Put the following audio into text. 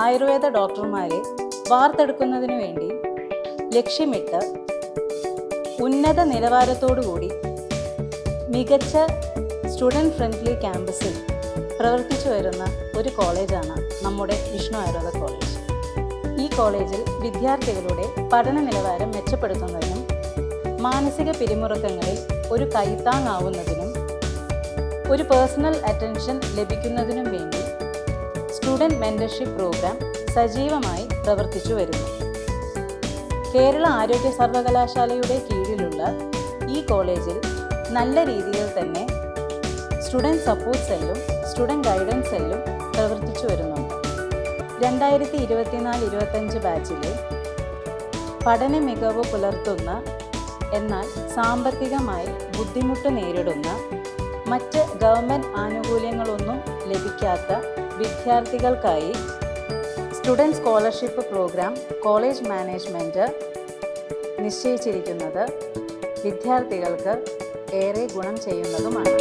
ആയുർവേദ ഡോക്ടർമാരെ വാർത്തെടുക്കുന്നതിനു വേണ്ടി ലക്ഷ്യമിട്ട് ഉന്നത നിലവാരത്തോടുകൂടി മികച്ച സ്റ്റുഡൻറ് ഫ്രണ്ട്ലി ക്യാമ്പസിൽ പ്രവർത്തിച്ചു വരുന്ന ഒരു കോളേജാണ് നമ്മുടെ വിഷ്ണു ആയുർവേദ കോളേജ്. ഈ കോളേജിൽ വിദ്യാർത്ഥികളുടെ പഠന നിലവാരം മെച്ചപ്പെടുത്തുന്നതിനും മാനസിക പിരിമുറുക്കങ്ങളിൽ ഒരു കൈത്താങ്ങാവുന്നതിനും ഒരു പേഴ്സണൽ അറ്റൻഷൻ ലഭിക്കുന്നതിനും വേണ്ടി സ്റ്റുഡൻറ് മെൻറ്റർഷിപ്പ് പ്രോഗ്രാം സജീവമായി പ്രവർത്തിച്ചു വരുന്നു. കേരള ആരോഗ്യ സർവകലാശാലയുടെ കീഴിലുള്ള ഈ കോളേജിൽ നല്ല രീതിയിൽ തന്നെ സ്റ്റുഡൻറ് സപ്പോർട്ട് സെല്ലും സ്റ്റുഡൻറ് ഗൈഡൻസ് സെല്ലും പ്രവർത്തിച്ചു വരുന്നുണ്ട്. 2024-25 ബാച്ചിലെ പഠന മികവ് പുലർത്തുന്ന എന്നാൽ സാമ്പത്തികമായി ബുദ്ധിമുട്ട് നേരിടുന്ന മറ്റ് ഗവൺമെൻറ് ആനുകൂല്യങ്ങളൊന്നും ലഭിക്കാത്ത വിദ്യാർത്ഥികൾക്കായി student scholarship programme college management നിശ്ചയിച്ചിരിക്കുന്നത് വിദ്യാർത്ഥികൾക്ക് ഏറെ ഗുണം ചെയ്യുന്നതുമാണ്.